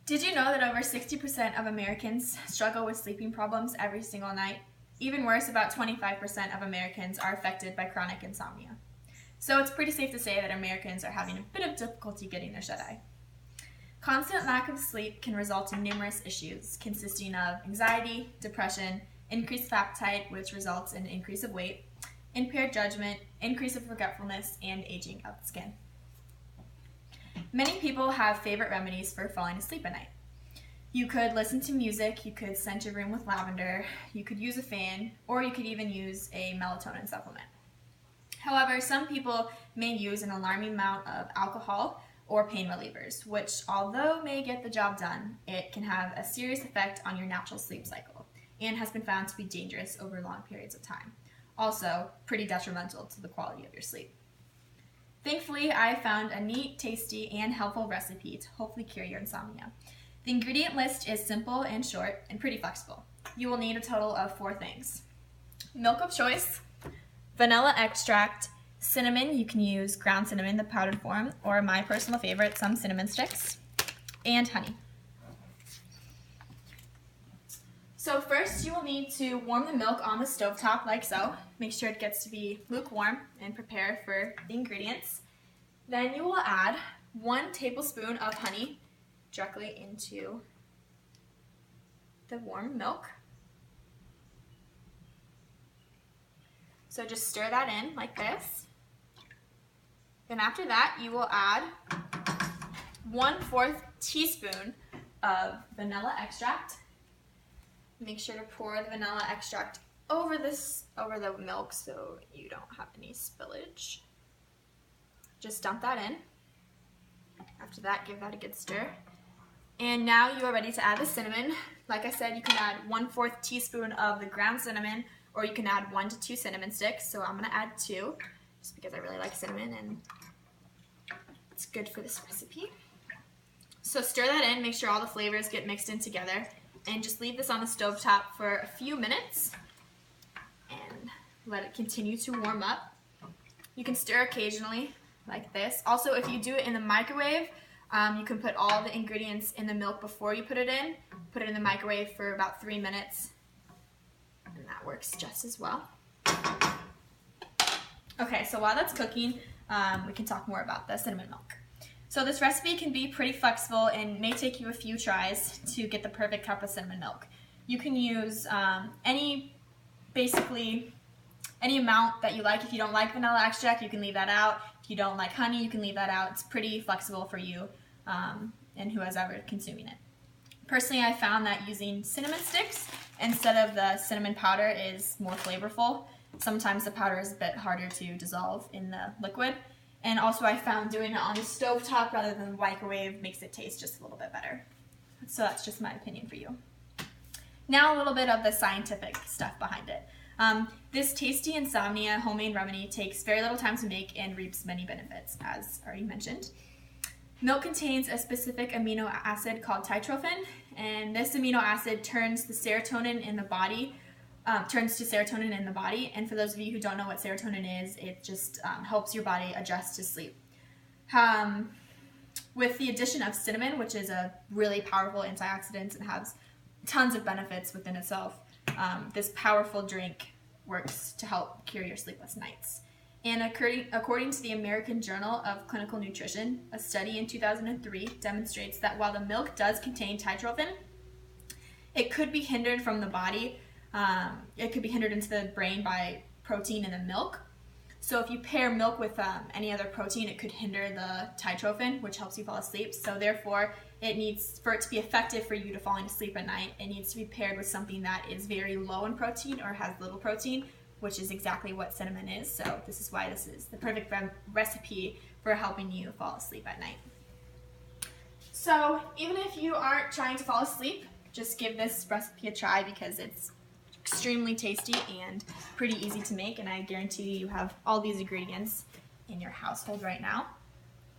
Did you know that over 60% of Americans struggle with sleeping problems every single night? Even worse, about 25% of Americans are affected by chronic insomnia. So it's pretty safe to say that Americans are having a bit of difficulty getting their shut-eye. Constant lack of sleep can result in numerous issues consisting of anxiety, depression, increased appetite, which results in an increase of weight, impaired judgment, increase of forgetfulness, and aging of the skin. Many people have favorite remedies for falling asleep at night. You could listen to music, you could scent your room with lavender, you could use a fan, or you could even use a melatonin supplement. However, some people may use an alarming amount of alcohol or pain relievers, which, although may get the job done, it can have a serious effect on your natural sleep cycle and has been found to be dangerous over long periods of time. Also, pretty detrimental to the quality of your sleep. Thankfully, I found a neat, tasty, and helpful recipe to hopefully cure your insomnia. The ingredient list is simple and short and pretty flexible. You will need a total of 4 things: milk of choice, vanilla extract, cinnamon, you can use ground cinnamon, the powdered form, or my personal favorite, some cinnamon sticks, and honey. So first you will need to warm the milk on the stovetop like so. Make sure it gets to be lukewarm and prepare for the ingredients. Then you will add 1 tablespoon of honey directly into the warm milk. So just stir that in like this. Then after that you will add 1/4 teaspoon of vanilla extract. Make sure to pour the vanilla extract over the milk so you don't have any spillage. Just dump that in. After that, give that a good stir. And now you are ready to add the cinnamon. Like I said, you can add 1/4 teaspoon of the ground cinnamon, or you can add 1 to 2 cinnamon sticks. So I'm gonna add 2, just because I really like cinnamon and it's good for this recipe. So stir that in, make sure all the flavors get mixed in together. And just leave this on the stovetop for a few minutes and let it continue to warm up. You can stir occasionally like this. Also, if you do it in the microwave, you can put all the ingredients in the milk before you put it in the microwave for about 3 minutes, and that works just as well. Okay, so while that's cooking, we can talk more about the cinnamon milk. So this recipe can be pretty flexible and may take you a few tries to get the perfect cup of cinnamon milk. You can use basically any amount that you like. If you don't like vanilla extract, you can leave that out. If you don't like honey, you can leave that out. It's pretty flexible for you and whoever's ever consuming it. Personally, I found that using cinnamon sticks instead of the cinnamon powder is more flavorful. Sometimes the powder is a bit harder to dissolve in the liquid. And also I found doing it on the stovetop rather than the microwave makes it taste just a little bit better. So that's just my opinion for you. Now a little bit of the scientific stuff behind it. This tasty insomnia homemade remedy takes very little time to make and reaps many benefits, as already mentioned. Milk contains a specific amino acid called tryptophan, and this amino acid turns to serotonin in the body. And for those of you who don't know what serotonin is, it just helps your body adjust to sleep. With the addition of cinnamon, which is a really powerful antioxidant and has tons of benefits within itself, this powerful drink works to help cure your sleepless nights. And according to the American Journal of Clinical Nutrition, a study in 2003 demonstrates that while the milk does contain tryptophan, it could be hindered from the body. It could be hindered into the brain by protein in the milk. So if you pair milk with any other protein, it could hinder the tryptophan, which helps you fall asleep. So therefore, for it to be effective for you to falling asleep at night, it needs to be paired with something that is very low in protein or has little protein, which is exactly what cinnamon is. So this is why this is the perfect recipe for helping you fall asleep at night. So even if you aren't trying to fall asleep, just give this recipe a try because it's extremely tasty and pretty easy to make, and I guarantee you have all these ingredients in your household right now.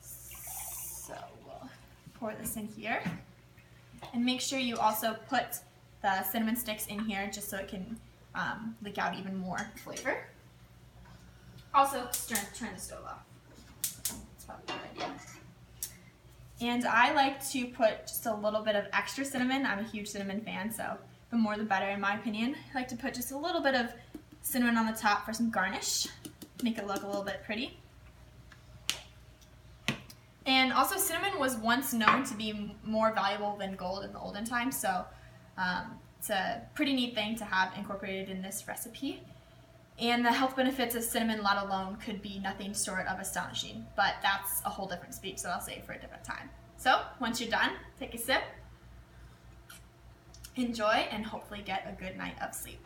So we'll pour this in here, and make sure you also put the cinnamon sticks in here just so it can leak out even more flavor. Also, turn the stove off. That's probably a good idea. And I like to put just a little bit of extra cinnamon. I'm a huge cinnamon fan, so the more the better in my opinion. I like to put just a little bit of cinnamon on the top for some garnish, make it look a little bit pretty. And also cinnamon was once known to be more valuable than gold in the olden times, so it's a pretty neat thing to have incorporated in this recipe. And the health benefits of cinnamon, let alone, could be nothing short of astonishing. But that's a whole different speech, so I'll save for a different time. So, once you're done, take a sip, enjoy, and hopefully get a good night of sleep.